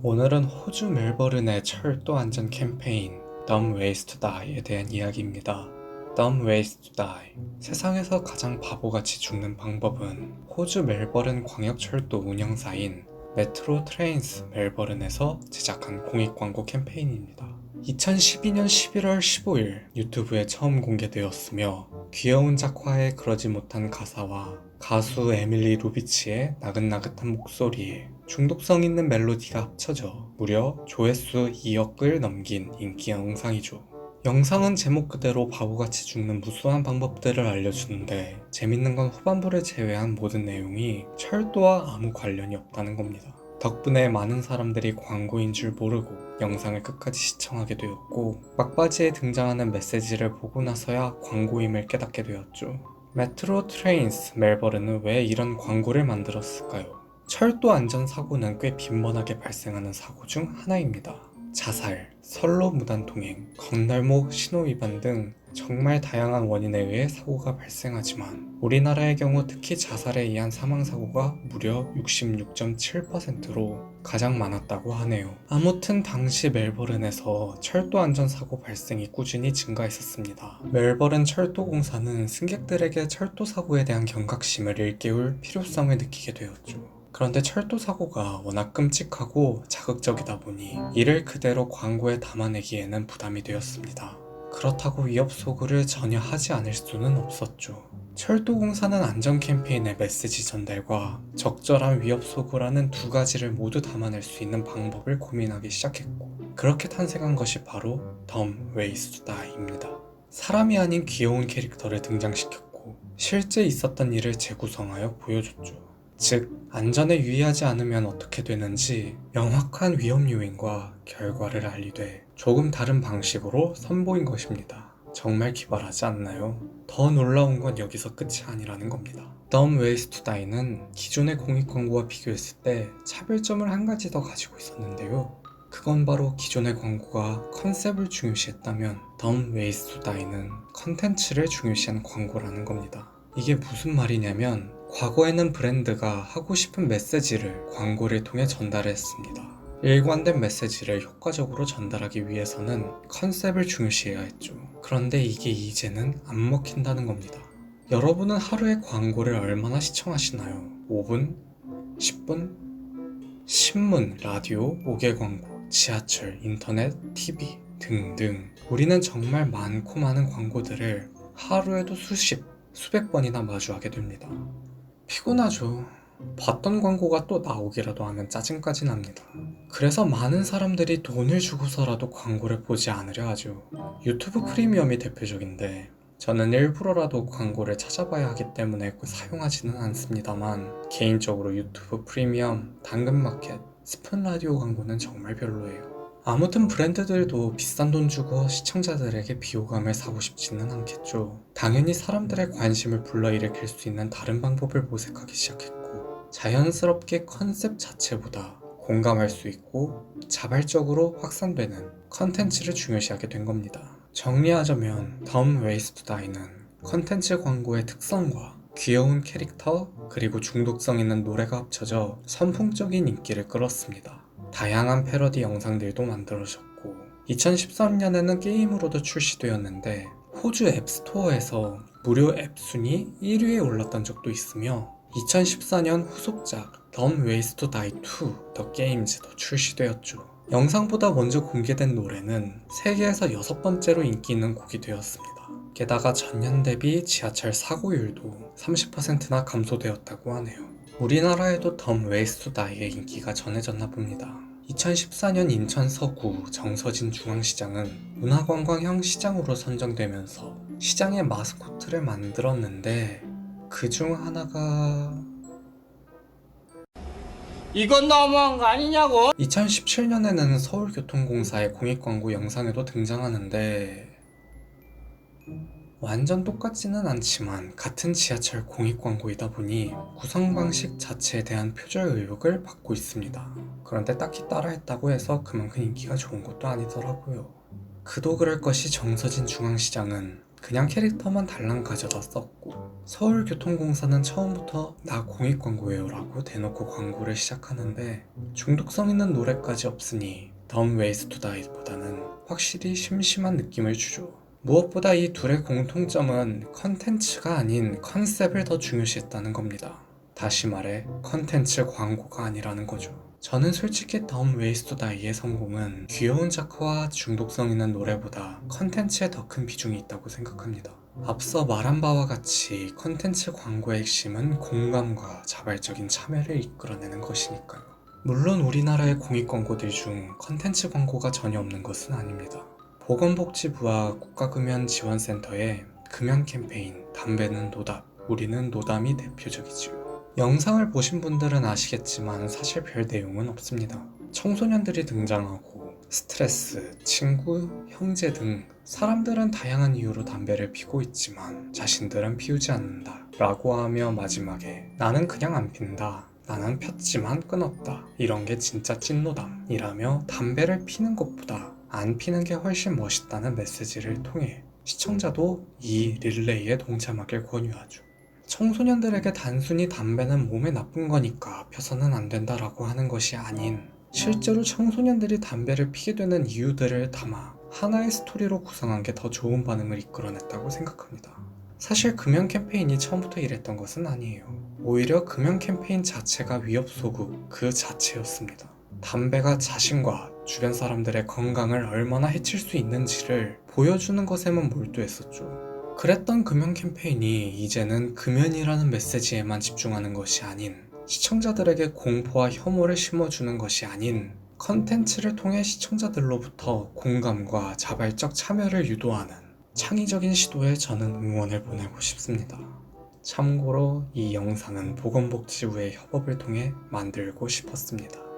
오늘은 호주 멜버른의 철도 안전 캠페인 Dumb Ways to Die에 대한 이야기입니다. Dumb Ways to Die. 세상에서 가장 바보같이 죽는 방법은 호주 멜버른 광역철도 운영사인 메트로 트레인스 멜버른에서 제작한 공익광고 캠페인입니다. 2012년 11월 15일 유튜브에 처음 공개되었으며 귀여운 작화에 그러지 못한 가사와 가수 에밀리 루비치의 나긋나긋한 목소리에 중독성 있는 멜로디가 합쳐져 무려 조회수 2억을 넘긴 인기 영상이죠. 영상은 제목 그대로 바보같이 죽는 무수한 방법들을 알려주는데 재밌는 건 후반부를 제외한 모든 내용이 철도와 아무 관련이 없다는 겁니다. 덕분에 많은 사람들이 광고인 줄 모르고 영상을 끝까지 시청하게 되었고 막바지에 등장하는 메시지를 보고 나서야 광고임을 깨닫게 되었죠. 메트로 트레인스 멜버른은 왜 이런 광고를 만들었을까요? 철도 안전사고는 꽤 빈번하게 발생하는 사고 중 하나입니다. 자살, 선로 무단 통행, 건널목 신호위반 등 정말 다양한 원인에 의해 사고가 발생하지만 우리나라의 경우 특히 자살에 의한 사망사고가 무려 66.7%로 가장 많았다고 하네요. 아무튼 당시 멜버른에서 철도 안전사고 발생이 꾸준히 증가했었습니다. 멜버른 철도공사는 승객들에게 철도 사고에 대한 경각심을 일깨울 필요성을 느끼게 되었죠. 그런데 철도 사고가 워낙 끔찍하고 자극적이다 보니 이를 그대로 광고에 담아내기에는 부담이 되었습니다. 그렇다고 위협 소구를 전혀 하지 않을 수는 없었죠. 철도공사는 안전 캠페인의 메시지 전달과 적절한 위협 소구라는 두 가지를 모두 담아낼 수 있는 방법을 고민하기 시작했고 그렇게 탄생한 것이 바로 Dumb Ways to Die입니다. 사람이 아닌 귀여운 캐릭터를 등장시켰고 실제 있었던 일을 재구성하여 보여줬죠. 즉, 안전에 유의하지 않으면 어떻게 되는지 명확한 위험 요인과 결과를 알리되 조금 다른 방식으로 선보인 것입니다. 정말 기발하지 않나요? 더 놀라운 건 여기서 끝이 아니라는 겁니다. Dumb Ways to Die는 기존의 공익 광고와 비교했을 때 차별점을 한 가지 더 가지고 있었는데요. 그건 바로 기존의 광고가 컨셉을 중요시했다면 Dumb Ways to Die는 컨텐츠를 중요시한 광고라는 겁니다. 이게 무슨 말이냐면 과거에는 브랜드가 하고 싶은 메시지를 광고를 통해 전달했습니다. 일관된 메시지를 효과적으로 전달하기 위해서는 컨셉을 중요시해야 했죠. 그런데 이게 이제는 안 먹힌다는 겁니다. 여러분은 하루에 광고를 얼마나 시청하시나요? 5분? 10분? 신문, 라디오, 모계 광고, 지하철, 인터넷, TV 등등 우리는 정말 많고 많은 광고들을 하루에도 수백 번이나 마주하게 됩니다. 피곤하죠. 봤던 광고가 또 나오기라도 하면 짜증까지 납니다. 그래서 많은 사람들이 돈을 주고서라도 광고를 보지 않으려 하죠. 유튜브 프리미엄이 대표적인데 저는 일부러라도 광고를 찾아봐야 하기 때문에 사용하지는 않습니다만 개인적으로 유튜브 프리미엄, 당근마켓, 스푼 라디오 광고는 정말 별로예요. 아무튼 브랜드들도 비싼 돈 주고 시청자들에게 비호감을 사고 싶지는 않겠죠. 당연히 사람들의 관심을 불러일으킬 수 있는 다른 방법을 모색하기 시작했고 자연스럽게 컨셉 자체보다 공감할 수 있고 자발적으로 확산되는 컨텐츠를 중요시하게 된 겁니다. 정리하자면 Dumb Ways to Die는 컨텐츠 광고의 특성과 귀여운 캐릭터 그리고 중독성 있는 노래가 합쳐져 선풍적인 인기를 끌었습니다. 다양한 패러디 영상들도 만들어졌고 2013년에는 게임으로도 출시되었는데 호주 앱스토어에서 무료 앱 순위 1위에 올랐던 적도 있으며 2014년 후속작 Dumb Ways to Die 2 The Games도 출시되었죠. 영상보다 먼저 공개된 노래는 세계에서 6번째로 인기 있는 곡이 되었습니다. 게다가 전년 대비 지하철 사고율도 30%나 감소되었다고 하네요. 우리나라에도 Dumb Ways to Die의 인기가 전해졌나 봅니다. 2014년 인천 서구 정서진 중앙시장은 문화관광형 시장으로 선정되면서 시장의 마스코트를 만들었는데 그중 하나가 이건 너무한 거 아니냐고? 2017년에는 서울교통공사의 공익광고 영상에도 등장하는데 완전 똑같지는 않지만 같은 지하철 공익광고이다 보니 구성 방식 자체에 대한 표절 의혹을 받고 있습니다. 그런데 딱히 따라했다고 해서 그만큼 인기가 좋은 것도 아니더라고요. 그도 그럴 것이 정서진 중앙시장은 그냥 캐릭터만 달랑 가져다 썼고 서울교통공사는 처음부터 나 공익광고예요 라고 대놓고 광고를 시작하는데 중독성 있는 노래까지 없으니 Dumb Ways to Die보다는 확실히 심심한 느낌을 주죠. 무엇보다 이 둘의 공통점은 컨텐츠가 아닌 컨셉을 더 중요시했다는 겁니다. 다시 말해 컨텐츠 광고가 아니라는 거죠. 저는 솔직히 Dumb Ways to Die의 성공은 귀여운 작화와 중독성 있는 노래보다 컨텐츠에 더 큰 비중이 있다고 생각합니다. 앞서 말한 바와 같이 컨텐츠 광고의 핵심은 공감과 자발적인 참여를 이끌어내는 것이니까요. 물론 우리나라의 공익 광고들 중 컨텐츠 광고가 전혀 없는 것은 아닙니다. 보건복지부와 국가금연지원센터의 금연 캠페인 담배는 노답, 우리는 노담이 대표적이지요. 영상을 보신 분들은 아시겠지만 사실 별 내용은 없습니다. 청소년들이 등장하고 스트레스, 친구, 형제 등 사람들은 다양한 이유로 담배를 피고 있지만 자신들은 피우지 않는다 라고 하며 마지막에 나는 그냥 안 핀다, 나는 폈지만 끊었다, 이런 게 진짜 찐노담이라며 담배를 피는 것보다 안 피는 게 훨씬 멋있다는 메시지를 통해 시청자도 이 릴레이에 동참하길 권유하죠. 청소년들에게 단순히 담배는 몸에 나쁜 거니까 펴서는 안 된다라고 하는 것이 아닌 실제로 청소년들이 담배를 피게 되는 이유들을 담아 하나의 스토리로 구성한 게 더 좋은 반응을 이끌어냈다고 생각합니다. 사실 금연 캠페인이 처음부터 이랬던 것은 아니에요. 오히려 금연 캠페인 자체가 위협소구 그 자체였습니다. 담배가 자신과 주변 사람들의 건강을 얼마나 해칠 수 있는지를 보여주는 것에만 몰두했었죠. 그랬던 금연 캠페인이 이제는 금연이라는 메시지에만 집중하는 것이 아닌 시청자들에게 공포와 혐오를 심어주는 것이 아닌 컨텐츠를 통해 시청자들로부터 공감과 자발적 참여를 유도하는 창의적인 시도에 저는 응원을 보내고 싶습니다. 참고로 이 영상은 보건복지부의 협업을 통해 만들고 싶었습니다.